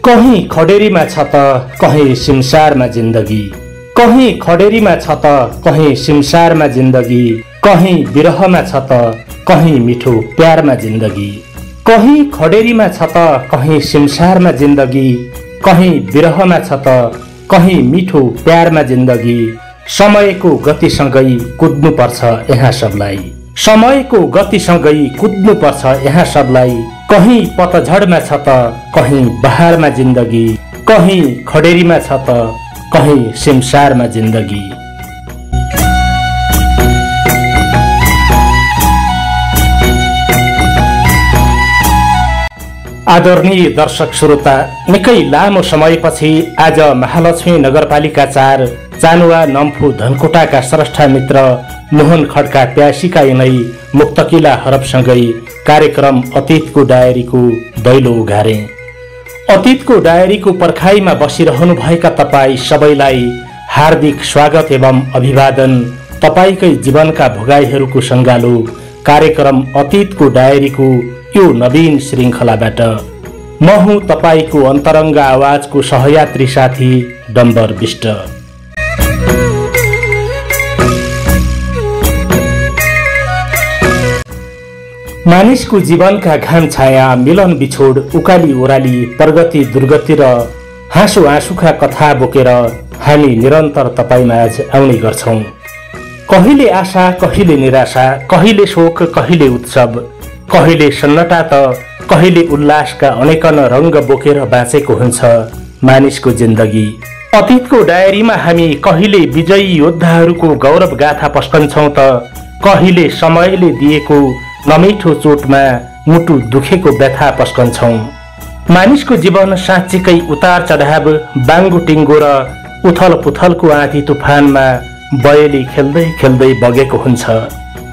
कहीं खडेरीमा छ त कहीं सिमसारमा जिन्दगी, कहीं खडेरीमा छ त कहीं सिमसारमा जिन्दगी, कहीं बिरहमा छ त कहीं मिठो प्यारमा जिन्दगी। कहीं खडेरीमा छ त कहीं सिमसारमा जिन्दगी, कहीं बिरहमा छ त कहीं मिठो प्यारमा जिन्दगी। समयको गतिसँगै कुद्नुपर्छ यहाँ सबलाई, समयको गतिसँगै कुद्नुपर्छ यहाँ सबलाई। कहीं पतझडमा छ त कहीं बहारमा जिन्दगी, कहीं खडेरीमा छ त कहीं सिमसारमा जिन्दगी। आदरणीय दर्शक श्रोता, निकै लामो समयपछि आज महालक्ष्मी नगरपालिका 4 चानुवा नम्फू धनकुटाका स्रष्टा मित्र मोहन खड्का प्यासीका यिनै मुक्तकिला हरफसँगै कार्यक्रम अतीतको डायरीको दैलो उघारे। अतीतको डायरीको पर्खाइमा बसिरहनु भएका तपाईँ सबैलाई हार्दिक स्वागत एवं अभिवादन। तपाईकै जीवनका भोगाईहरूको सङ्गालो कार्यक्रम अतीतको डायरीको यो नवीन श्रृङ्खलाबाट म हुँ तपाईको अन्तरङ्ग आवाजको सहयात्री साथी डम्बर विष्ट। मानिसको जीवनका घाम छाया, मिलन बिछोड, उकाली ओराली, प्रगति दुर्गति र हाँसो आँसुका कथा बोकेर हामी निरन्तर तपाईमाझ आउने गर्छौं। कहिले आशा, कहिले निराशा, कहिले शोक, कहिले उत्सव, कहिले सन्नटा त कहिले उल्लासका अनेकन रंग बोकेर बाँचेको हुन्छ मानिसको जिन्दगी। अतीतको डायरीमा हामी कहिले विजयी योद्धाहरूको गौरव गाथा पस्कन्छौं त कहिले समयले दिएको नमिठो चोटमा मुटु दुखेको व्यथा पस्कन्छौं। मानिसको जीवन साँच्चीकै उतार चढाव, बाङ्गो टिङ्गो र उथल पुथलको आँधी तुफानमा बयली खेल्दै खेल्दै बगेको हुन्छ।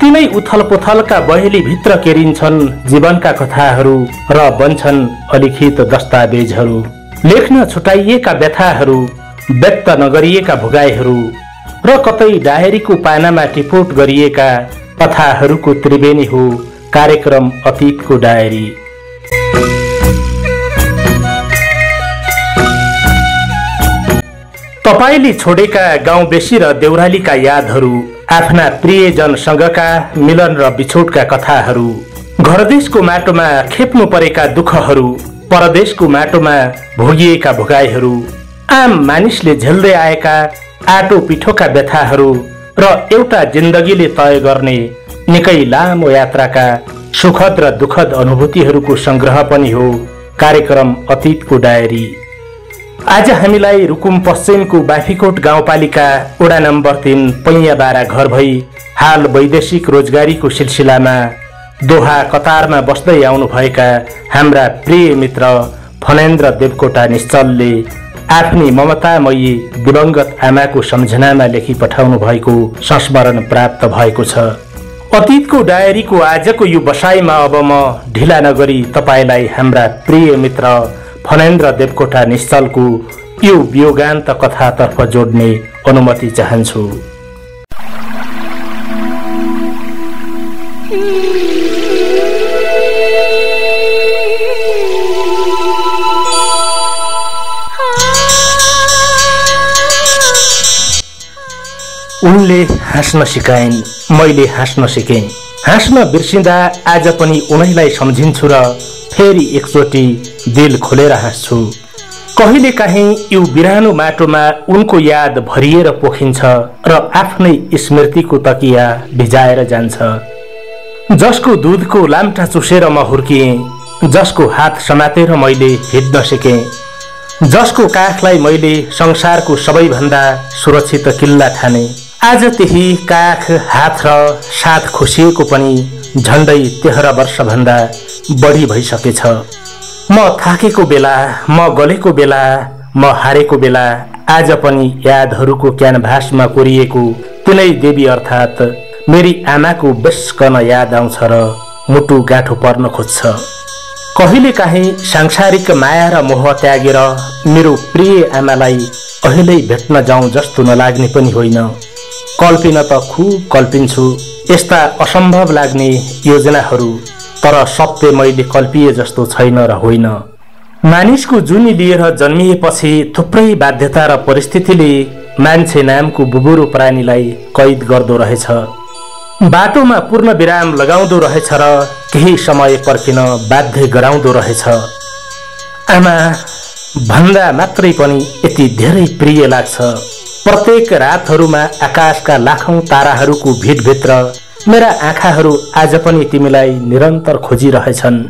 तिनै उथल पुथलका बहेली भित्र केरिन्छन् जीवनका कथाहरू र बन्छन् अलिखित दस्तावेजहरू। लेख्न छुटाइएका व्यथाहरू, व्यक्त नगरिएका भोगाईहरू र कतै डायरीको पानामा टिपोट गरिएका कथाहरूको त्रिवेणी हो कार्यक्रम अतीतको डायरी। तपाईले छोडेका गाउँ बेसी र देउरालीका यादहरू, आफ्ना प्रियजनसँगका मिलन र बिछोडका कथाहरू, घरदेशको माटोमा खेप्नु परेका दुःखहरू, परदेशको माटोमा भोगिएका भोगाईहरू, आम मानिसले झेल्दै आएका आटो पिठोका व्यथाहरू र एउटा जिन्दगीले तय गर्ने निकै लामो यात्राका सुखद र दुःखद अनुभूतिहरूको संग्रह पनि हो कार्यक्रम अतीतको डायरी। आज हामीलाई रुकुम पश्चिमको बाफीकोट गाउँपालिका वडा नम्बर 3 पैयाबारा घर भई हाल वैदेशिक रोजगारीको सिलसिलामा दोहा कतारमा बस्दै आउनुभएका हाम्रा प्रिय मित्र फनेन्द्र देवकोटा निश्चलले आफ्नी ममतामयी दिवंगत आमाको सम्झनामा लेखी पठाउनु भएको संस्मरण प्राप्त भएको छ। अतीतको डायरीको आजको यो बसाइमा अब म ढिला नगरी तपाईलाई हाम्रा प्रिय मित्र फनेन्द्र देवकोटा निश्चलको यो वियोगान्त कथातर्फ जोड्ने अनुमति चाहन्छु। उनले हाँस्न सिकाइन्, मैले हाँस्न सिकेँ। हाँस्न बिर्सिँदा आज पनि उनैलाई सम्झिन्छु र फेरि एकचोटि दिल खोलेर हाँस्छु। कहिले काहीँ यो बिरानो माटोमा उनको याद भरिएर पोखिन्छ र आफ्नै स्मृतिको तकिया भिजाएर जान्छ। जसको दुधको लाम्टा चुसेर म हुर्किएँ, जसको हात समातेर मैले हिँड्न सिकेँ, जसको काखलाई मैले संसारको सबैभन्दा सुरक्षित किल्ला ठाने, आज त्यही काख, हात र साथ खुसिएको पनि झन्डै 13 वर्षभन्दा बढी भइसकेछ। म थाकेको बेला, म गलेको बेला, म हारेको बेला आज पनि यादहरूको क्यानभासमा कोरिएको तिनै देवी अर्थात् मेरी आमाको बेस्कन याद आउँछ र मुटु गाँठो पर्न खोज्छ। कहिले काहीँ सांसारिक माया र मोह त्यागेर मेरो प्रिय आमालाई अहिले भेट्न जाउँ जस्तो नलाग्ने पनि होइन। कल्पिन त खुब कल्पिन्छु यस्ता असम्भव लाग्ने योजनाहरू, तर सत्य मैले कल्पिए जस्तो छैन र होइन। मानिसको जुनी लिएर जन्मिएपछि थुप्रै बाध्यता र परिस्थितिले मान्छे नामको बुबुरो प्राणीलाई कैद गर्दो रहेछ। बाटोमा पूर्ण विराम लगाउँदो रहेछ र केही समय पर्खिन बाध्य गराउँदो रहेछ। आमा भन्दा मात्रै पनि यति धेरै प्रिय लाग्छ। प्रत्येक रातहरूमा आकाशका लाखौं ताराहरूको भिडभित्र मेरा आँखाहरू आज पनि तिमीलाई निरन्तर खोजिरहेछन्।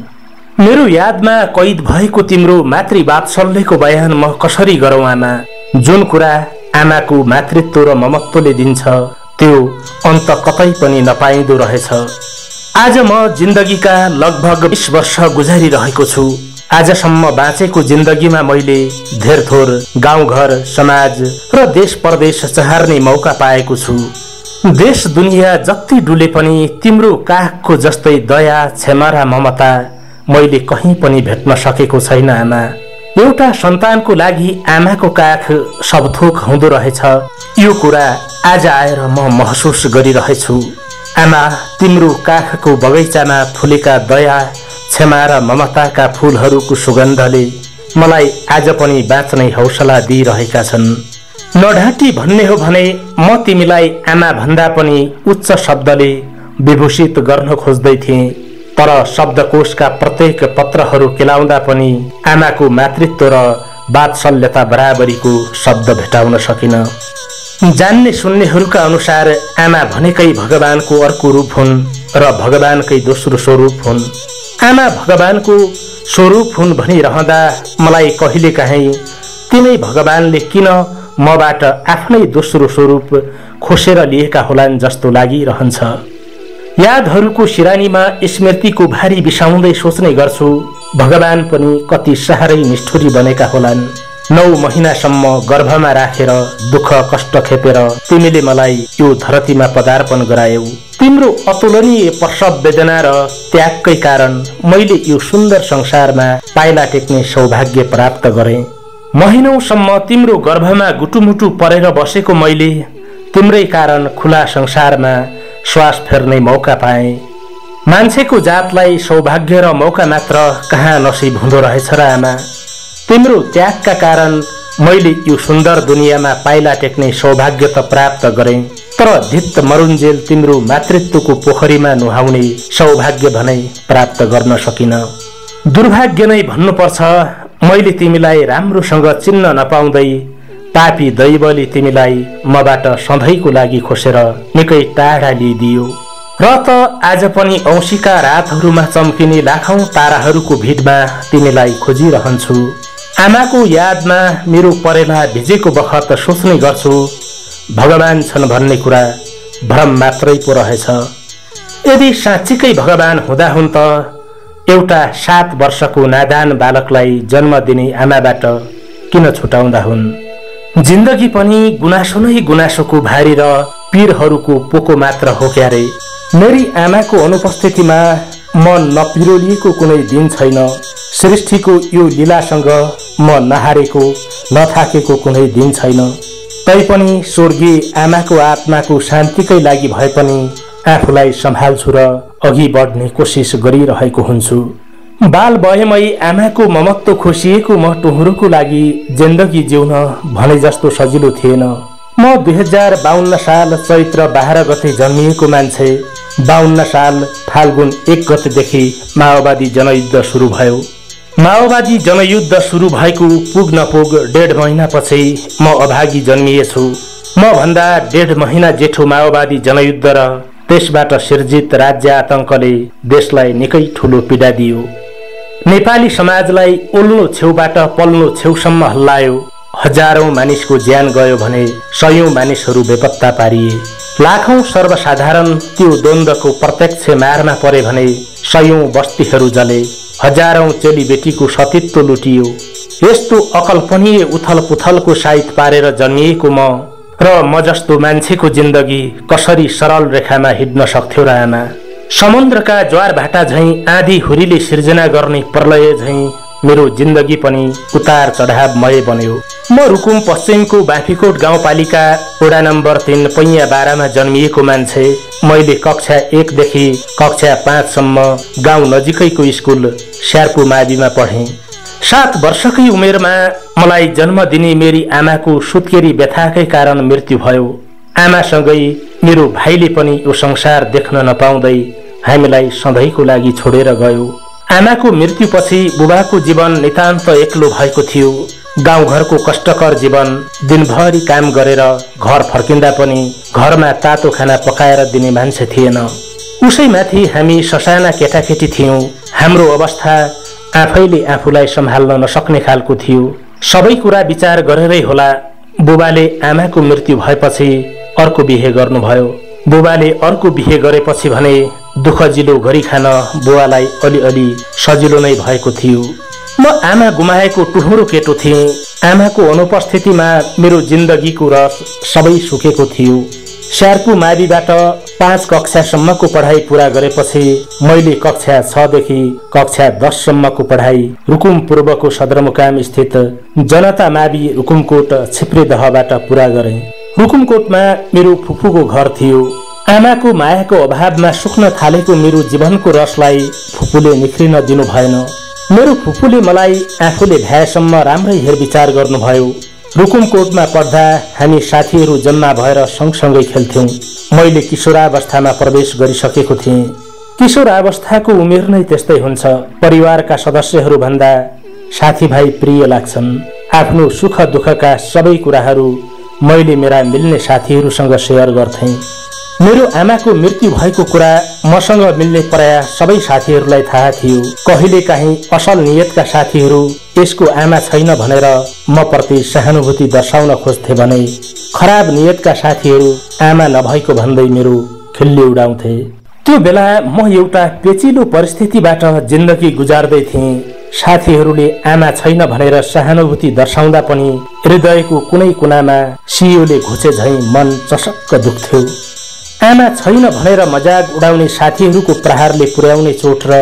मेरो यादमा कैद भएको तिम्रो मातृवात्सल्यको बयान म कसरी गरौँ आमा? जुन कुरा आमाको मातृत्व र ममत्वले दिन्छ त्यो अन्त कतै पनि नपाइँदो रहेछ। आज म जिन्दगीका लगभग 20 वर्ष गुजारिरहेको छु। आजसम्म बाँचेको जिन्दगीमा मैले धेरथोर गाउँघर, समाज र देश परदेश चहार्ने मौका पाएको छु। देश दुनियाँ जति डुले पनि तिम्रो काखको जस्तै दया, क्षमा र ममता मैले कहीँ पनि भेट्न सकेको छैन आमा। एउटा सन्तानको लागि आमाको काख सबथोक हुँदो रहेछ, यो कुरा आज आएर म महसुस गरिरहेछु। आमा, तिम्रो काखको बगैँचामा फुलेका दया, क्षमा र ममताका फूलहरूको सुगन्धले मलाई आज पनि बाँच्ने हौसला दिइरहेका छन्। नढाँटी भन्ने हो भने म तिमीलाई आमा भन्दा पनि उच्च शब्दले विभूषित गर्न खोज्दै थिएँ, तर शब्दकोशका प्रत्येक पत्रहरू केलाउँदा पनि आमाको मातृत्व र वात्सल्यता बराबरीको शब्द भेटाउन सकिन। जान्ने सुन्नेहरूका अनुसार आमा भनेकै भगवानको अर्को रूप हुन् र भगवानकै दोस्रो स्वरूप हुन्। आमा भगवानको स्वरूप हुन् भनिरहँदा मलाई कहिलेकाहीँ तिनै भगवानले किन मबाट आफ्नै दोस्रो स्वरूप खोसेर लिएका होलान् जस्तो लागिरहन्छ। यादहरूको सिरानीमा स्मृतिको भारी बिसाउँदै सोच्ने गर्छु, भगवान पनि कति साह्रै निष्ठुरी बनेका होलान्। 9 महिनासम्म गर्भमा राखेर दुःख कष्ट खेपेर तिमीले मलाई यो धरतीमा पदार्पण गरायौ। तिम्रो अतुलनीय प्रसव वेदना र त्यागकै कारण मैले यो सुन्दर संसारमा पाइला टेक्ने सौभाग्य प्राप्त गरेँ। महिनौसम्म तिम्रो गर्भमा गुटुमुटु परेर बसेको मैले तिम्रै कारण खुला संसारमा श्वास फेर्ने मौका पाएँ। मान्छेको जातलाई सौभाग्य र मौका मात्र कहाँ नसिब हुँदो रहेछ र आमा। तिम्रो त्यागका कारण मैले यो सुन्दर दुनियाँमा पाइला टेक्ने सौभाग्य त प्राप्त गरेँ, तर धित्त मरुन्जेल तिम्रो मातृत्वको पोखरीमा नुहाउने सौभाग्य भने प्राप्त गर्न सकिन। दुर्भाग्य नै भन्नुपर्छ, मैले तिमीलाई राम्रोसँग चिन्न नपाउँदै पापी दैवले तिमीलाई मबाट सधैँको लागि खोसेर निकै टाढा लिइदियो। र त आज पनि औँसीका रातहरूमा चम्किने लाखौं ताराहरूको भिडमा तिमीलाई खोजिरहन्छु। आमाको यादमा मेरो परेला भिजेको बखत सोच्ने गर्छु, भगवान छन् भन्ने कुरा भ्रम मात्रै पो रहेछ। यदि साँच्चीकै भगवान हुँदा हुन् त एउटा 7 वर्षको नादान बालकलाई जन्म दिने आमाबाट किन छुटाउँदा हुन्? जिन्दगी पनि गुनासो नै गुनासोको भारी र पीरहरूको पोको मात्र हो क्यारे। मेरी आमाको अनुपस्थितिमा म नपिरोलिएको कुनै दिन छैन। सृष्टिको यो लीलासँग म नहारेको नथाकेको कुनै दिन छैन। तैपनि स्वर्गीय आमाको आत्माको शान्तिकै लागि भए पनि आफूलाई सम्हाल्छु र अघि बढ्ने कोसिस गरिरहेको हुन्छु। बाल वयमै आमाको ममत्व खोसिएको म टुहुरोको लागि जिन्दगी जिउन भने जस्तो सजिलो थिएन। म 2052 साल चैत्र 12 गते जन्मिएको मान्छे। 52 साल फाल्गुन 1 गतेदेखि माओवादी जनयुद्ध सुरु भयो। माओवादी जनयुद्ध सुरु भएको पुग नपुग 1.5 महिनापछि म अभागी जन्मिएछु। म भन्दा 1.5 महिना जेठो माओवादी जनयुद्ध र त्यसबाट सिर्जित राज्य आतंकले देशलाई निकै ठूलो पीडा दियो। नेपाली समाजलाई ओल्लो छेउबाट पल्लो छेउसम्म हल्लायो। हजारौं मानिसको ज्यान गयो भने 100औं मानिसहरू बेपत्ता पारिए। लाखौं सर्वसाधारण त्यो द्वन्द्वको प्रत्यक्ष मारमा परे भने 100औं बस्तीहरू जले। हजारौं चेलीबेटीको सतीत्व लुटियो। यस्तो अकल्पनीय उथल पुथलको साइत पारेर जन्मिएको म जस्तो मान्छेको जिन्दगी कसरी सरल रेखामा हिड्न सक्थ्यो र आमा? समुद्रका ज्वार भाटा झैं आँधी हुरीले सिर्जना गर्ने प्रलय झैं मेरो जिन्दगी पनि उतार चढावमय बन्यो। म रुकुम पश्चिमको बाँफीकोट गाउँपालिका वडा नम्बर 3 पैया 12 मा जन्मिएको मान्छे। मैले कक्षा 1 देखि कक्षा 5 सम्म गाउँ नजिकैको स्कुल स्यार्पु माविमा पढेँ। 7 वर्षकै उमेरमा मलाई जन्म दिने मेरी आमाको सुत्केरी व्यथाकै कारण मृत्यु भयो। आमासँगै मेरो भाइले पनि यो संसार देख्न नपाउँदै हामीलाई सधैँको लागि छोडेर गयो। आमाको मृत्युपछि बुबाको जीवन नितान्त एक्लो भएको थियो। गाउँघरको कष्टकर जीवन, दिनभरि काम गरेर घर फर्किँदा पनि घरमा तातो खाना पकाएर दिने मान्छे थिएन। उसैमाथि हामी ससाना केटाकेटी थियौं। हाम्रो अवस्था आफैले आफूलाई सम्हाल्न नसक्ने खालको थियो। सबै कुरा विचार गरेरै होला बुबाले आमाको मृत्यु भएपछि अर्को बिहे गर्नुभयो। बुबाले अर्को बिहे गरेपछि भने दुःखजिलो गरी खान बुवालाई अलिअलि सजिलो नै भएको थियो। म आमा गुमाएको टुहुरो केटो थिएँ। आमाको अनुपस्थितिमा मेरो जिन्दगीको रस सबै सुकेको थियो। स्यारको माविबाट 5 कक्षासम्मको पढाइ पूरा गरेपछि मैले कक्षा 6 देखि कक्षा 10 सम्मको पढाइ रुकुम पूर्वको सदरमुकाम स्थित जनता मावि रुकुमकोट छिप्रेदहबाट पूरा गरेँ। रुकुमकोटमा मेरो फुपूको घर थियो। आमाको मायाको अभावमा सुक्न थालेको मेरो जीवनको रसलाई फुपूले निख्रिन दिनु भएन। मेरो फुपूले मलाई आफूले भ्याएसम्म राम्रै हेरविचार गर्नुभयो। रुकुमकोटमा पढ्दा हामी साथीहरू जम्मा भएर सँगसँगै खेल्थ्यौं। मैले किशोरावस्थामा प्रवेश गरिसकेको थिएँ। किशोरावस्थाको उमेर नै त्यस्तै हुन्छ। परिवारका सदस्यहरू भन्दा साथीभाइ प्रिय लाग्छन्। आफ्नो सुख दुःखका सबै कुराहरू मैले मेरा मिल्ने साथीहरूसँग शेयर गर्थेँ। मेरो आमाको मृत्यु भएको कुरा मसँग मिल्ने प्राय सबै साथीहरूलाई थाहा थियो। कहिलेकाहीँ असल नियतका साथीहरू यसको आमा छैन भनेर म प्रति सहानुभूति दर्शाउन खोज्थे भने खराब नियतका साथीहरू आमा नभएको भन्दै मेरो खिल्ली उडाउँथे। त्यो बेला म एउटा पेचिलो परिस्थितिबाट जिन्दगी गुजार्दै थिएँ। साथीहरूले आमा छैन भनेर सहानुभूति दर्शाउँदा पनि हृदयको कुनै कुनामा सियोले घुचे झैं मन चसक्क दुख्थ्यो। आमा छैन भनेर मजाक उडाउने साथीहरूको प्रहारले पुर्याउने चोट र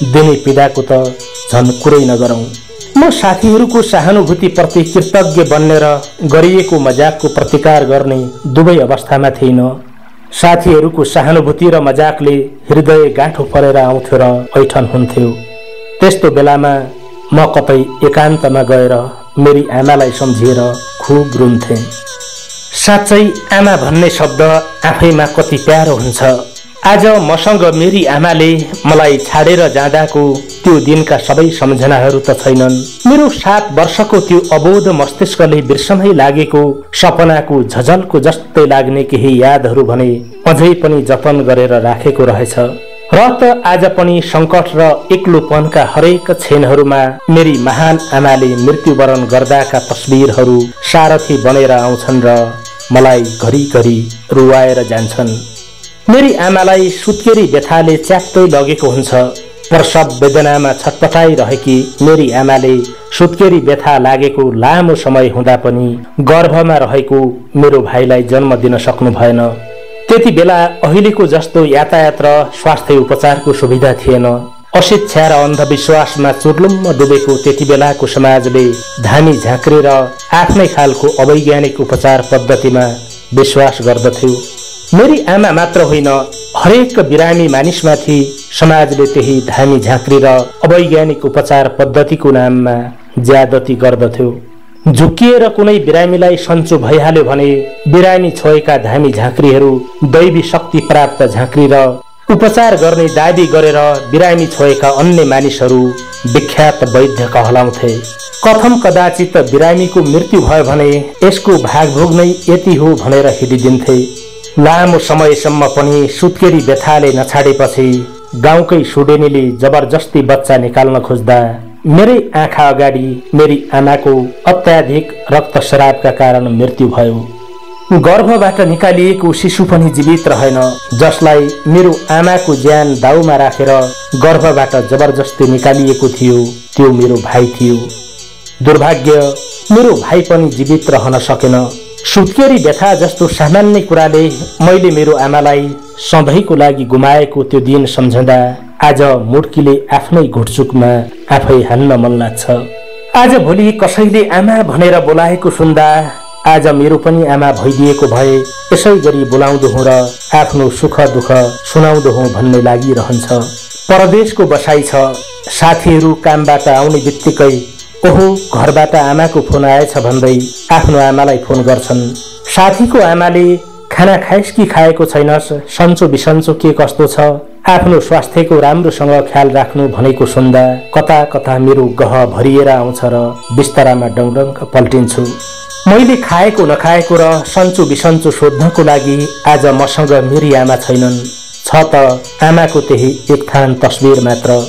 दिने पीडाको त झन् कुरै नगरौं। म साथीहरूको सहानुभूति प्रति कृतज्ञ बन्ने र गरिएको मजाकको प्रतिकार गर्ने दुवै अवस्थामा थिइन। साथीहरूको सहानुभूति र मजाकले हृदय गाँठो परेर आउँथ्यो र ऐठन हुन्थ्यो। त्यस्तो बेलामा म कतै एकान्तमा गएर मेरी आमालाई सम्झिएर खुब रुन्थे। साँच्चै आमा भन्ने शब्द आफैमा कति प्यारो हुन्छ। आज मसँग मेरी आमाले मलाई छाडेर जाँदाको त्यो दिनका सबै सम्झनाहरू त छैनन्। मेरो 7 वर्षको त्यो अबोध मस्तिष्कले बिर्समै लागेको सपनाको झझल्को जस्तै लाग्ने केही यादहरू भने अझै पनि जतन गरेर राखेको रहेछ। र त आज पनि संकट र एक्लोपनका हरेक क्षणहरूमा मेरी महान आमाले मृत्युवरण गर्दाका तस्बिरहरू सारथी बनेर आउँछन् र मलाई घरिघरि रुवाएर जान्छन्। मेरी आमालाई सुत्केरी व्यथाले च्याप्दै लगेको हुन्छ। प्रसव वेदनामा छटपटाइरहेकी मेरी आमाले सुत्केरी व्यथा लागेको लामो समय हुँदा पनि गर्भमा रहेको मेरो भाइलाई जन्म दिन सक्नु भएन। त्यति बेला अहिलेको जस्तो यातायात र स्वास्थ्य उपचारको सुविधा थिएन। अशिक्षा र अन्धविश्वासमा चुर्लुम्म डुबेको त्यति बेलाको समाजले धामी झाँक्री र आफ्नै खालको अवैज्ञानिक उपचार पद्धतिमा विश्वास गर्दथ्यो। मेरी आमा मात्र होइन, हरेक बिरामी मानिसमाथि समाजले त्यही धामी झाँक्री र अवैज्ञानिक उपचार पद्धतिको नाममा ज्यादती गर्दथ्यो। झुक्किएर कुनै बिरामीलाई सन्चो भइहाल्यो भने बिरामी छोएका धामी झाँक्रीहरू दैवी शक्ति प्राप्त झाँक्री र उपचार गर्ने दाबी गरेर बिरामी छोएका अन्य मानिसहरू विख्यात वैद्य कहलाउँथे। कथम कदाचित बिरामीको मृत्यु भयो भने यसको भागभोग नै यति हो भनेर हिडिदिन्थे। लामो समयसम्म पनि सुत्केरी व्यथाले नछाडेपछि गाउँकै सुडेनीले जबरजस्ती बच्चा निकाल्न खोज्दा मेरै आँखा अगाडि मेरी आमाको अत्याधिक रक्तस्रावका कारण मृत्यु भयो। गर्भबाट निकालिएको शिशु पनि जीवित रहेन, जसलाई मेरो आमाको ज्यान दाउमा राखेर गर्भबाट जबरजस्ती निकालिएको थियो त्यो मेरो भाइ थियो। दुर्भाग्य, मेरो भाइ पनि जीवित रहन सकेन। सुत्केरी व्यथा जस्तो सामान्य कुराले मैले मेरो आमालाई सधैँको लागि गुमाएको त्यो दिन सम्झँदा आज मुड्कीले आफ्नै घुटचुकमा आफै हान्न मन लाग्छ। आज भोलि कसैले आमा भनेर बोलाएको सुन्दा आज मेरो पनि आमा भइदिएको भए यसै गरी बोलाउँदो हुँ र आफ्नो सुख दुःख सुनाउँदो हुँ भन्ने लागिरहन्छ। परदेशको बसाइ छ, साथीहरू कामबाट आउने बित्तिकै ओहो, घरबाट आमाको फोन आएछ भन्दै आफ्नो आमालाई फोन गर्छन्। साथीको आमाले खाना खाइस् कि खाएको छैनस्, सन्चो बिसन्चो के कस्तो छ, आफ्नो स्वास्थ्यको राम्रोसँग ख्याल राख्नु भनेको सुन्दा कता कता मेरो गह भरिएर आउँछ र बिस्तारामा डङडङ पल्टिन्छु। मैले खाएको नखाएको र सन्चो बिसन्चो सोध्नको लागि आज मसँग मेरी आमा छैनन्। छ त आमाको त्यही एक थान तस्बिर मात्र।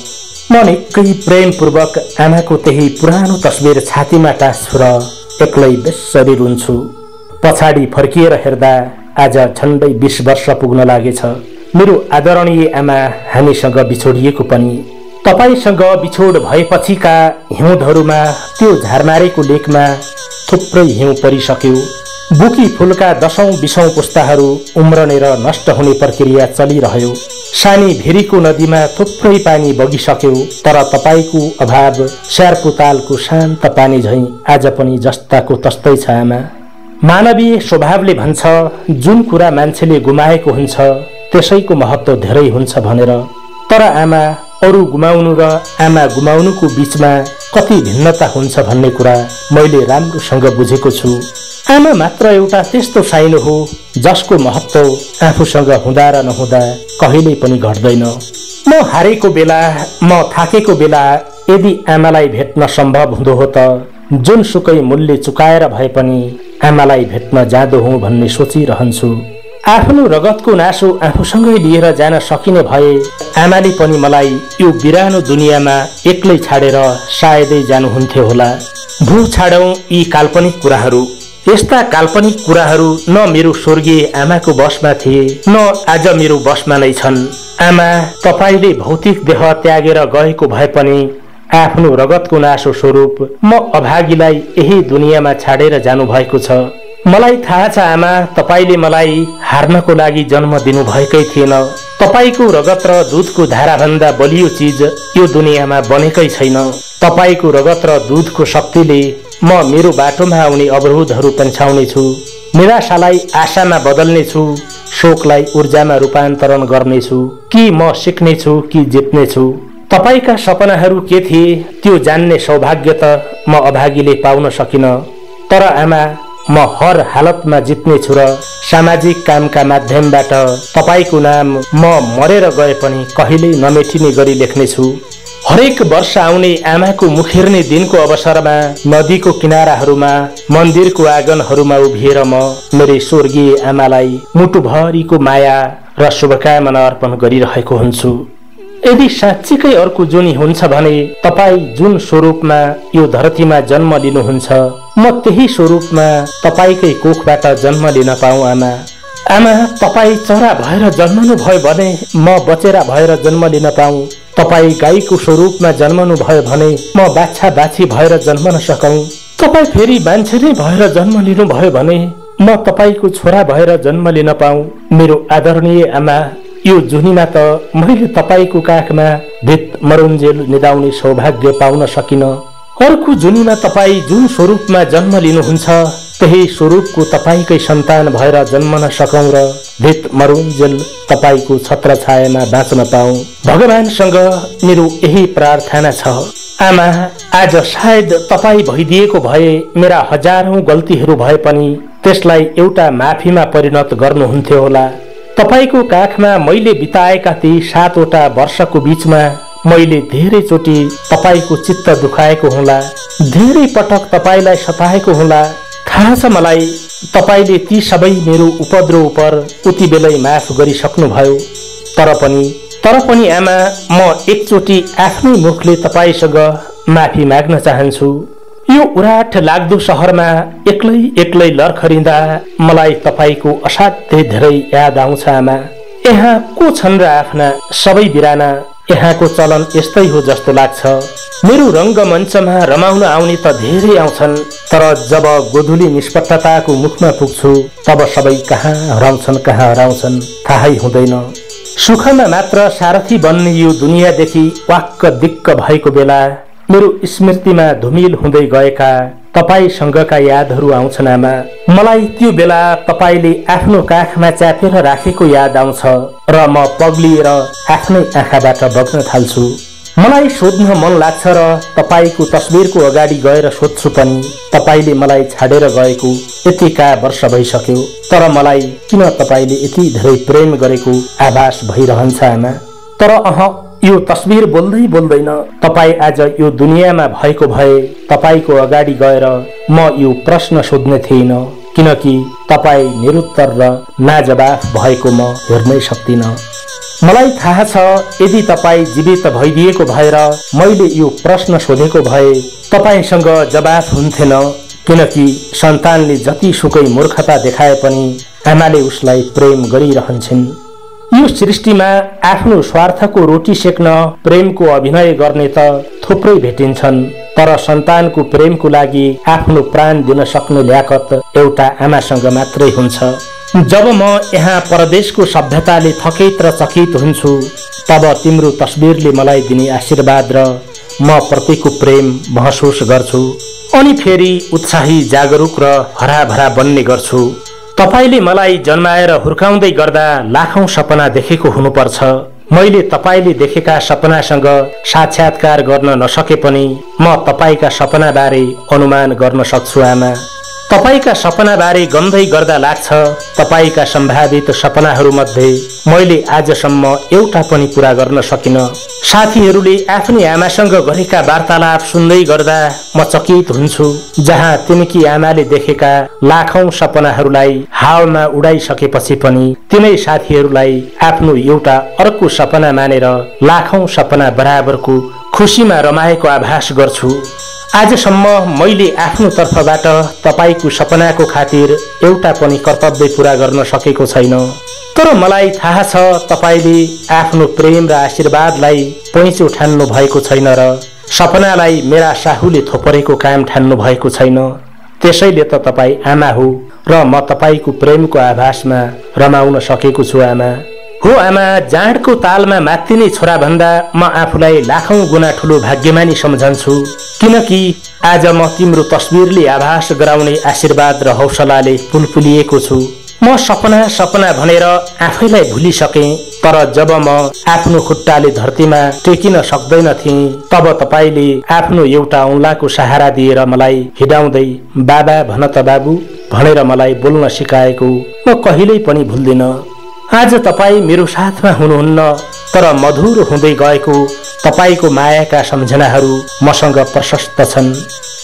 म निकै प्रेमपूर्वक आमाको त्यही पुरानो तस्बिर छातीमा टाँस्छु र एक्लै बेसरी रुन्छु। पछाडि फर्किएर हेर्दा आज झन्डै 20 वर्ष पुग्न लागेछ। मेरो आदरणीय आमा हामीसँग बिछोडिएको पनि। तपाईसँग बिछोड भएपछिका हिउँदहरूमा त्यो झारमारेको लेकमा थुप्रै हिउँ परिसक्यो। बुकी फुलका 10औं 20औं पुस्ताहरू उम्रने र नष्ट हुने प्रक्रिया चलिरह्यो। सानी भेरीको नदीमा थुप्रै पानी बगिसक्यो, तर तपाईको अभाव स्यारपुतालको शान्त पानी झैं आज पनि जस्ताको तस्तै छ आमा। मानवीय स्वभावले भन्छ जुन कुरा मान्छेले गुमाएको हुन्छ त्यसैको महत्त्व धेरै हुन्छ भनेर। तर आमा, अरू गुमाउनु र आमा गुमाउनुको बीचमा कति भिन्नता हुन्छ भन्ने कुरा मैले राम्रोसँग बुझेको छु। आमा मात्र एउटा त्यस्तो साइनो हो जसको महत्त्व आफूसँग हुँदा र नहुँदा कहिल्यै पनि घट्दैन। म हारेको बेला, म थाकेको बेला यदि आमालाई भेट्न सम्भव हुँदो हो त जुनसुकै मूल्य चुकाएर भए पनि आमालाई भेट्न जाँदो हुँ भन्ने सोचिरहन्छु। आफ्नो रगतको नासो आफूसँगै लिएर जान सकिने भए आमाले पनि मलाई यो बिरानो दुनियाँमा एक्लै छाडेर सायदै जानुहुन्थ्यो होला। भू छाडौं यी काल्पनिक कुराहरू। यस्ता काल्पनिक कुराहरू न मेरो स्वर्गीय आमाको बसमा थिए न आज मेरो बसमा नै छन्। आमा, तपाईले भौतिक देह त्यागेर गएको भए पनि आफ्नो रगतको नासो स्वरूप म अभागीलाई यही दुनियाँमा छाडेर जानु भएको छ। मलाई थाहा छ आमा, तपाईले मलाई हार्नको लागि जन्म दिनु भएकै थिएन। तपाईको रगत र दूधको धाराभन्दा बलियो चीज यो दुनियाँमा बनेकै छैन। तपाईको रगत र दूधको शक्तिले म मेरो बाटोमा आउने अवरोधहरू पन्छाउने छु, निराशालाई आशामा बदल्ने छु, शोकलाई ऊर्जामा रूपान्तरण गर्ने छु। कि म सिक्ने छु कि जित्ने छु? तपाईका सपनाहरू के थिए त्यो जान्ने सौभाग्य त म अभागीले पाउन सकिन। तर आमा, म हर हालतमा जित्ने छु र सामाजिक कामका माध्यमबाट तपाईको नाम म मरेर गए पनि कहिल्यै नमेटिने गरी लेख्ने छु। हरेक वर्ष आउने आमाको मुखेर्ने दिनको अवसरमा नदीको किनाराहरूमा, मन्दिरको आँगनहरूमा उभिएर म मेरी स्वर्गीय आमालाई मुटुभरिको माया र शुभकामना अर्पण गरिरहेको हुन्छु। यदि साँच्चीकै अर्को जुनी हुन्छ भने तपाई जुन स्वरूपमा यो धरतीमा जन्म लिनुहुन्छ म त्यही स्वरूपमा तपाईकै कोखबाट जन्म लिन पाऊँ आमा। आमा, तपाई चरा भएर जन्मनु भयो भने म बचेरा भएर जन्म लिन पाऊँ। तपाई गाईको स्वरूपमा जन्मनु भयो भने म बाछा बाछी भएर जन्मन सकौं। तपाई फेरि मान्छे नै भएर जन्म लिनु भयो भने म तपाईको छोरा भएर जन्म लिन पाऊँ। मेरो आदरणीय आमा, यो जुनीमा त मैले तपाईको काखमा भित मरुन्जेल निदाउने सौभाग्य पाउन सकिन। अर्को जुनीमा तपाई जुन स्वरूपमा जन्म लिनुहुन्छ त्यही स्वरूपको तपाईकै सन्तान भएर जन्मन सकौं र भित मरुन्जेल तपाईको छत्र छायामा बाँच्न पाऊँ। भगवानसँग मेरो यही प्रार्थना छ। आमा, आज सायद तपाई भइदिएको भए मेरा हजारौं गल्तीहरू भए पनि त्यसलाई एउटा माफीमा परिणत गर्नुहुन्थ्यो होला। तपाईको काखमा मैले बिताएका ती 7वटा वर्षको बीचमा मैले धेरै चोटि तपाईको चित्त दुखाएको होला, धेरै पटक तपाईलाई सताएको होला। थाहा छ मलाई, तपाईले ती सबै मेरो उपद्रव उपर उति बेलै माफ गरिसक्नु भयो। तर पनि आमा, म एकचोटि आफ्नै मुखले तपाईसँग माफी माग्न चाहन्छु। यो उराठ लाग्दो शहरमा एक्लै लर्खरिँदा मलाई तपाईको असाध्यै धेरै याद आउँछ आमा। यहाँ को छन् र आफ्ना सबै बिराना? यहाँको चलन यस्तै हो जस्तो लाग्छ। मेरो रंगमञ्चमा रमाउन आउने त धेरै आउँछन्, तर जब गोधुली निष्पक्षताको मुखमा पुग्छु तब सबै कहाँ हराउँछन् थाहै हुँदैन। सुखमा मात्र सारथी बन्ने यो दुनियाँदेखि वाक्क दिक्क भएको बेला मेरो स्मृतिमा धुमिल हुँदै गएका तपाईसँगका यादहरू आउँछन् आमा। मलाई त्यो बेला तपाईले आफ्नो काखमा च्यापेर राखेको याद आउँछ र म पग्लिएर आफ्नै आँखाबाट बग्न थाल्छु। मलाई सोध्न मन लाग्छ र तपाईको तस्बिरको अगाडि गएर सोध्छु पनि तपाईले मलाई छाडेर गएको यतिका वर्ष भइसक्यो, तर मलाई किन तपाईले यति धेरै प्रेम गरेको आभास भइरहन्छ आमा। तर यो तस्बिर बोल्दै बोल्दैन। तपाई आज यो दुनियाँमा भएको भए तपाईको अगाडि गएर म यो प्रश्न सोध्ने थिइन, किनकि तपाई निरुत्तर र नाजवाफ भएको म हेर्नै सक्दिन। मलाई थाहा छ यदि तपाई जीवित भइदिएको भएर मैले यो प्रश्न सोधेको भए तपाईसँग जवाफ हुन्थेन, किनकि सन्तानले जतिसुकै मूर्खता देखाए पनि आमाले उसलाई प्रेम गरिरहन्छन्। यो सृष्टिमा आफ्नो स्वार्थको रोटी सेक्न प्रेमको अभिनय गर्ने त थुप्रै भेटिन्छन्, तर सन्तानको प्रेमको लागि आफ्नो प्राण दिन सक्ने ल्याकत एउटा आमासँग मात्रै हुन्छ। जब म यहाँ परदेशको सभ्यताले थकित र चकित हुन्छु, तब तिम्रो तस्बिरले मलाई दिने आशीर्वाद र म प्रतिको प्रेम महसुस गर्छु, अनि फेरि उत्साही, जागरुक र हराभरा बन्ने गर्छु। तपाईले मलाई जन्माएर हुर्काउँदै गर्दा लाखौं सपना देखेको हुनुपर्छ। मैले तपाईले देखेका सपनासँग साक्षात्कार गर्न नसके पनि म तपाईका सपनाबारे अनुमान गर्न सक्छु आमा। तपाईका सपनाबारे गन्दै गर्दा लाग्छ तपाईका सम्भावित सपनाहरूमध्ये मैले आजसम्म एउटा पनि पूरा गर्न सकिन। साथीहरूले आफ्नी आमासँग गरेका वार्तालाप सुन्दै गर्दा म चकित हुन्छु, जहाँ तिनकी आमाले देखेका लाखौं सपनाहरूलाई हावामा उडाइसकेपछि पनि तिनै साथीहरूलाई आफ्नो एउटा अर्को सपना मानेर लाखौं सपना बराबरको खुसीमा रमाएको आभास गर्छु। आजसम्म मैले आफ्नो तर्फबाट तपाईको सपनाको खातिर एउटा पनि कर्तव्य पूरा गर्न सकेको छैन, तर मलाई थाहा छ तपाईले आफ्नो प्रेम र आशीर्वादलाई पैँचो ठान्नु भएको छैन र सपनालाई मेरा साहुले थोपरेको काम ठान्नु भएको छैन। त्यसैले त तपाई आमा हो र म तपाईको प्रेमको आभासमा रमाउन सकेको छु आमा। हो आमा, जाँडको तालमा मात्तिने छोरा भन्दा म आफूलाई लाखौं गुणा ठुलो भाग्यमानी सम्झन्छु, किनकि आज म तिम्रो तस्बिरले आभास गराउने आशीर्वाद र हौसलाले पुलपुलिएको छु। म सपना सपना भनेर आफैलाई भुलिसके, तर जब म आफ्नो खुट्टाले धरतीमा टेकिन सक्दैन थिएँ, तब तपाईले आफ्नो एउटा औंलाको सहारा दिएर मलाई हिडाउँदै बाबा भन त बाबु भनेर मलाई बोल्न सिकाएको म कहिल्यै पनि भुल्दिन। आज तपाई मेरो साथमा हुनुहुन्न, तर मधुर हुँदै गएको तपाईको मायाका सम्झनाहरू मसँग प्रशस्त छन्।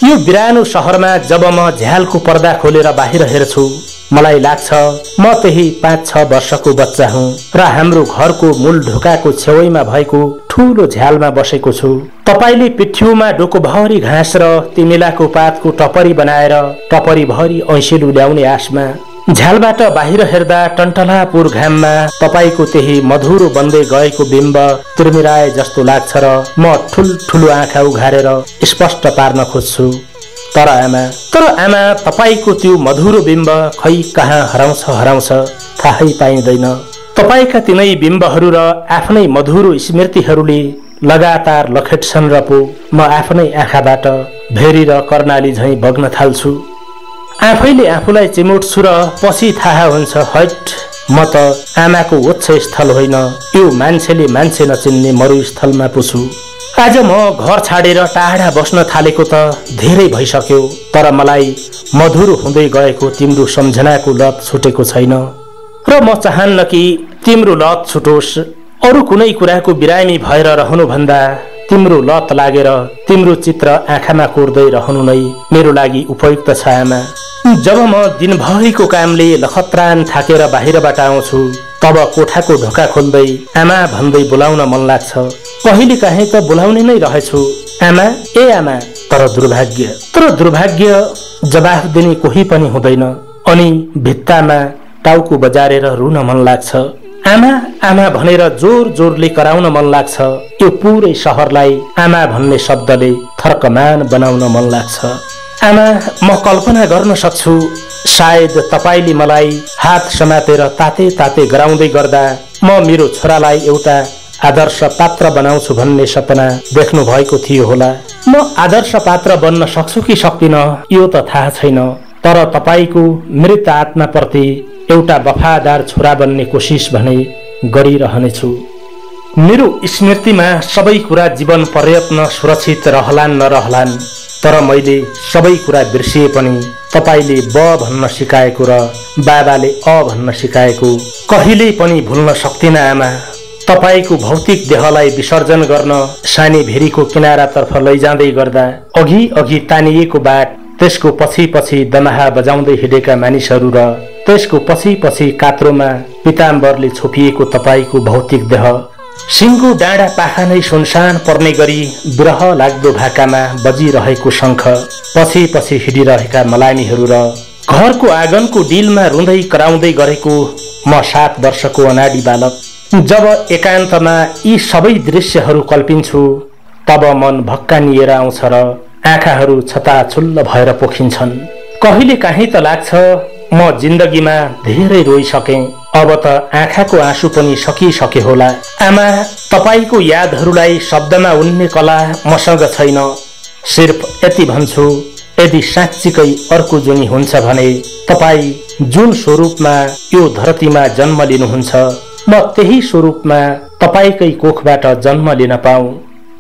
यो बिरानो शहरमा जब म झ्यालको पर्दा खोलेर बाहिर हेर्छु, मलाई लाग्छ म त्यही 5-6 वर्षको बच्चा हुँ र हाम्रो घरको मूल ढोकाको छेउमा भएको ठूलो झ्यालमा बसेको छु। तपाईले पिठ्यूमा डोकोभरि घाँस र तिमिलाको पातको टपरी बनाएर टपरी भरि ऐँसिलो ल्याउने आशमा झ्यालबाट बाहिर हेर्दा टन्टलापुर घाममा तपाईको त्यही मधुरो बन्दै गएको बिम्ब तिर्मिराए जस्तो लाग्छ र म ठुल्ठुलो आँखा उघारेर स्पष्ट पार्न खोज्छु। तर आमा तपाईको त्यो मधुरो बिम्ब खै कहाँ हराउँछ थाहै पाइँदैन। तपाईका तिनै बिम्बहरू र आफ्नै मधुरो स्मृतिहरूले लगातार लखेट्छन् र पो म आफ्नै आँखाबाट भेरी र कर्णाली झैं बग्न थाल्छु। आफैले आफूलाई चिमुट्छु र पछि थाहा हुन्छ, हट म त आमाको ओछ्छ स्थल होइन, यो मान्छेले मान्छे नचिन्ने मरुस्थलमा पुछु। आज म घर छाडेर टाढा बस्न थालेको त धेरै भइसक्यो, तर मलाई मधुरो हुँदै गएको तिम्रो सम्झनाको लत छुटेको छैन र म चाहन्न कि तिम्रो लत छुटोस्। अरू कुनै कुराको बिरामी भएर रहनु भन्दा तिम्रो लत लागेर तिम्रो चित्र आँखामा कोर्दै रहनु नै मेरो लागि उपयुक्त छ आमा। जब म दिनभरिको कामले लखत्रान थाकेर बाहिरबाट आउँछु, तब कोठाको ढोका खोल्दै आमा भन्दै बोलाउन मन लाग्छ। कहिले काहीँ त बोलाउने नै रहेछु, आमा ए आमा, तर दुर्भाग्य जवाफ दिने कोही पनि हुँदैन, अनि भित्तामा टाउको बजारेर रुन मन लाग्छ। आमा आमा भनेर जोर जोरले कराउन मन लाग्छ। यो पुरै शहरलाई आमा भन्ने शब्दले थर्कमान बनाउन मन लाग्छ। आमा, म कल्पना गर्न सक्छु, सायद तपाईले मलाई हात समातेर ताते ताते गराउँदै गर्दा म मेरो छोरालाई एउटा आदर्श पात्र बनाउँछु भन्ने सपना देख्नु भएको थियो होला। म आदर्श पात्र बन्न सक्छु कि सक्दिन यो त थाहा छैन, तर तपाईको मृत आत्माप्रति एउटा वफादार छोरा बन्ने कोसिस भने गरिरहनेछु। मेरो स्मृतिमा सबै कुरा जीवन पर्यन्त सुरक्षित रहलान् नरहलान्, तर मैले सबै कुरा बिर्सिए पनि तपाईले ब भन्न सिकाएको र बाबाले अ भन्न सिकाएको कहिल्यै पनि भुल्न सक्दिन आमा। तपाईको भौतिक देहलाई विसर्जन गर्न सानी भेरीको किनारातर्फ लैजाँदै गर्दा अघि अघि तानिएको बाट, त्यसको पछि पछि दमाहा बजाउँदै हिँडेका मानिसहरू र त्यसको पछि पछि कात्रोमा पिताम्बरले छोपिएको तपाईको भौतिक देह, सिङ्गो डाँडा पाखा नै सुनसान पर्ने गरी विरह लाग्दो भाकामा बजिरहेको शङ्ख, पछि पछि हिँडिरहेका मलामीहरू र घरको आँगनको डिलमा रुँदै कराउँदै गरेको म 7 वर्षको अनाडी बालक। जब एकान्तमा यी सबै दृश्यहरू कल्पिन्छु तब मन भक्कानिएर आउँछ र आँखाहरू छताछुल्ल भएर पोखिन्छन्। कहिले काहीँ त लाग्छ म जिन्दगीमा धेरै रोइसकेँ, अब त आँखाको आँसु पनि सकिसके होला। आमा, तपाईको यादहरूलाई शब्दमा उन्ने कला मसँग छैन। सिर्फ यति भन्छु, यदि साँच्चीकै अर्को जुनी हुन्छ भने तपाई जुन स्वरूपमा यो धरतीमा जन्म लिनुहुन्छ, म त्यही स्वरूपमा तपाईकै कोखबाट जन्म लिन पाऊँ।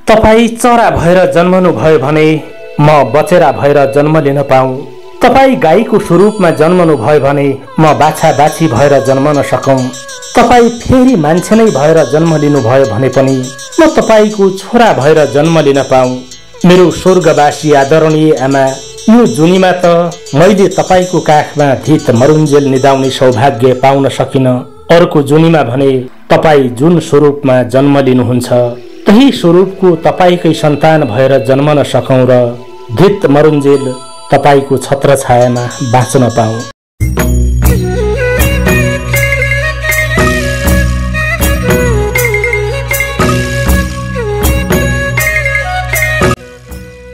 तपाई चरा भएर जन्मनु भयो भने म बचेरा भएर जन्म लिन पाऊँ। तपाई गाईको स्वरूपमा जन्मनु भयो भने म बाछा बाछी भएर जन्मन सकौँ। तपाई फेरि मान्छे नै भएर जन्म लिनु भयो भने पनि म तपाईको छोरा भएर जन्म लिन पाऊँ। मेरो स्वर्गवासी आदरणीय आमा, यो जुनीमा त मैले तपाईको काखमा धित मरुन्जेल निदाउने सौभाग्य पाउन सकिन। अर्को जुनीमा भने तपाई जुन स्वरूपमा जन्म लिनुहुन्छ त्यही स्वरूपको तपाईकै सन्तान भएर जन्मन सकौँ र धित मरुन्जेल तपाईको छत्र छायामा बाँच्न पाऊँ।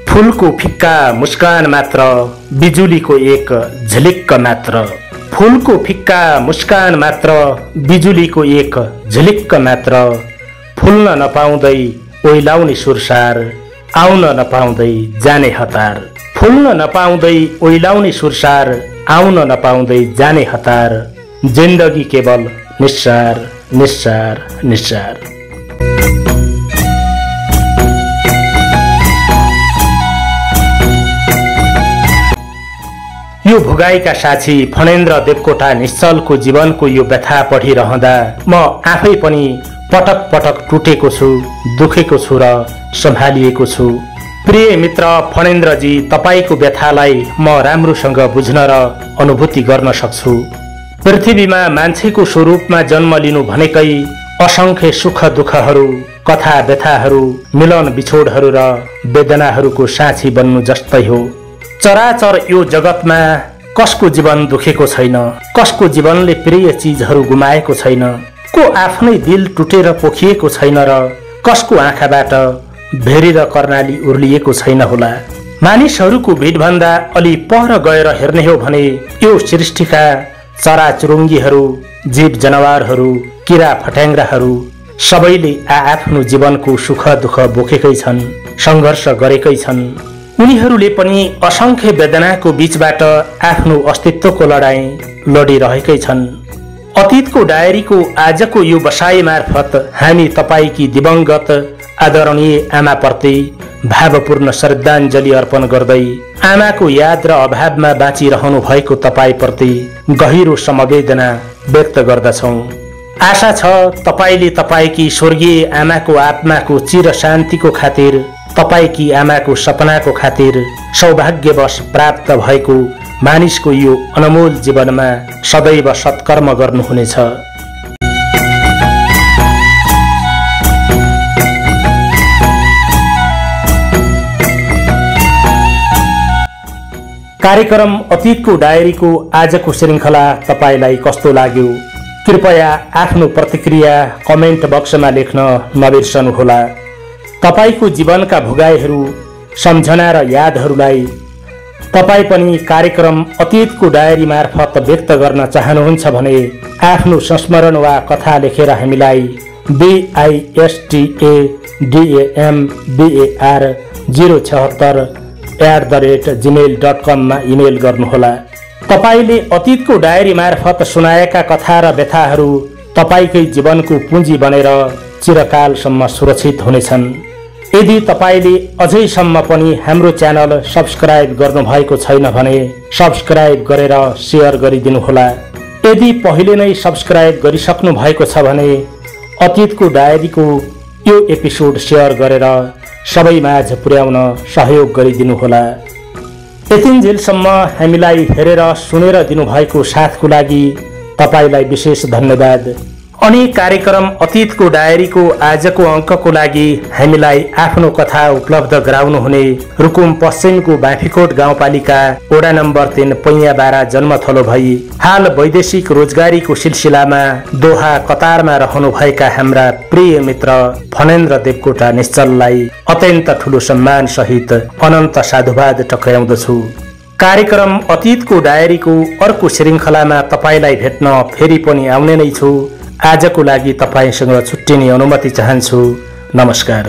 फूलको फिक्का मुस्कान मात्र, बिजुलीको एक झिलिक्क मात्र। फूलको फिक्का मुस्कान मात्र, बिजुलीको एक झिलिक्क मात्र। फुल्न नपाउँदै ओइलाउने सुरसार, आउन नपाउँदै जाने हतार। फुल्न नपाउँदै ओइलाउने सुरसार, आउन नपाउँदै जाने हतार। जिन्दगी केवल निस्सार निस्सार निस्सार। यो भोगाईका साक्षी फणेन्द्र देवकोटा निश्चलको जीवनको यो व्यथा पढिरहँदा म आफै पनि पटक पटक टुटेको छु, दुखेको छु र सम्हालिएको छु। प्रिय मित्र फणेन्द्रजी, तपाईको व्यथालाई म राम्रोसँग बुझ्न र अनुभूति गर्न सक्छु। पृथ्वीमा मान्छेको स्वरूपमा जन्म लिनु भनेकै असंख्य सुख दुःखहरू, कथा व्यथाहरू, मिलन बिछोडहरू र वेदनाहरूको साक्षी बन्नु जस्तै हो। चराचर यो जगतमा कसको जीवन दुखेको छैन, कसको जीवनले प्रिय चिजहरू गुमाएको छैन, को आफ्नै दिल टुटेर पोखिएको छैन र कसको आँखाबाट भेरी र कर्णाली उर्लिएको छैन होला। मानिसहरूको भिडभन्दा अलि पर गएर हेर्ने हो भने यो सृष्टिका चराचुरुङ्गीहरू, जीव जनावरहरू, किरा फट्याङ्ग्राहरू सबैले आफ्नो जीवनको सुख दुःख बोकेकै छन्, सङ्घर्ष गरेकै छन्। उनीहरूले पनि असंख्य वेदनाको बीचबाट आफ्नो अस्तित्वको लडाईँ लडिरहेकै छन्। अतीतको डायरीको आजको यो बसाई मार्फत हामी तपाईकी दिवंगत आदरणीय आमाप्रति भावपूर्ण श्रद्धाञ्जली अर्पण गर्दै आमाको याद र अभावमा बाँचिरहनु भएको तपाईप्रति गहिरो समवेदना व्यक्त गर्दछौँ। आशा छ तपाईले तपाईकी स्वर्गीय आमाको आत्माको चिर शान्तिको खातिर, तपाईकी आमाको सपनाको खातिर सौभाग्यवश प्राप्त भएको मानिसको यो अनमोल जीवनमा सदैव सत्कर्म गर्नुहुनेछ। कार्यक्रम अतीतको डायरीको आजको श्रृङ्खला तपाईलाई कस्तो लाग्यो? कृपया आफ्नो प्रतिक्रिया कमेन्ट बक्समा लेख्न नबिर्सनुहोला। तपाईको जीवनका भोगाईहरू, सम्झना र यादहरूलाई तपाई पनि कार्यक्रम अतीतको डायरी मार्फत व्यक्त गर्न चाहनुहुन्छ भने आफ्नो संस्मरण वा कथा लेखेर हामीलाई bistambar076@gmail.com मा इमेल गर्नुहोला। तपाईले अतीतको डायरी मार्फत सुनाएका कथा र व्यथाहरू तपाईकै जीवनको पुँजी बनेर चिरकालसम्म सुरक्षित हुनेछन्। यदि तपाईले अझैसम्म पनि हाम्रो च्यानल सब्स्क्राइब गर्नुभएको छैन भने सब्स्क्राइब गरेर शेयर गरिदिनुहोला। यदि पहिले नै सब्स्क्राइब गरिसक्नु भएको छ भने अतीतको डायरीको यो एपिसोड शेयर गरेर सबैमाझ पुर्याउन सहयोग गरिदिनुहोला। यतिन्जेलसम्म हामीलाई हेरेर सुनेर दिनुभएको साथको लागि तपाईलाई विशेष धन्यवाद। अनि कार्यक्रम अतीतको डायरीको आजको अङ्कको लागि हामीलाई आफ्नो कथा उपलब्ध गराउनुहुने रुकुम पश्चिमको बाँफीकोट गाउँपालिका वडा नम्बर 3 पैयाबारा जन्मथलो भई हाल वैदेशिक रोजगारीको सिलसिलामा दोहा कतारमा रहनुभएका हाम्रा प्रिय मित्र फणेन्द्र देवकोटा निश्चललाई अत्यन्त ठूलो सम्मान सहित अनन्त साधुवाद टक्राउँदछु। कार्यक्रम अतीतको डायरीको अर्को श्रृङ्खलामा तपाईलाई भेट्न फेरि पनि आउने नै छु। आजको लागि तपाईसँग छुट्टिने अनुमति चाहन्छु। नमस्कार।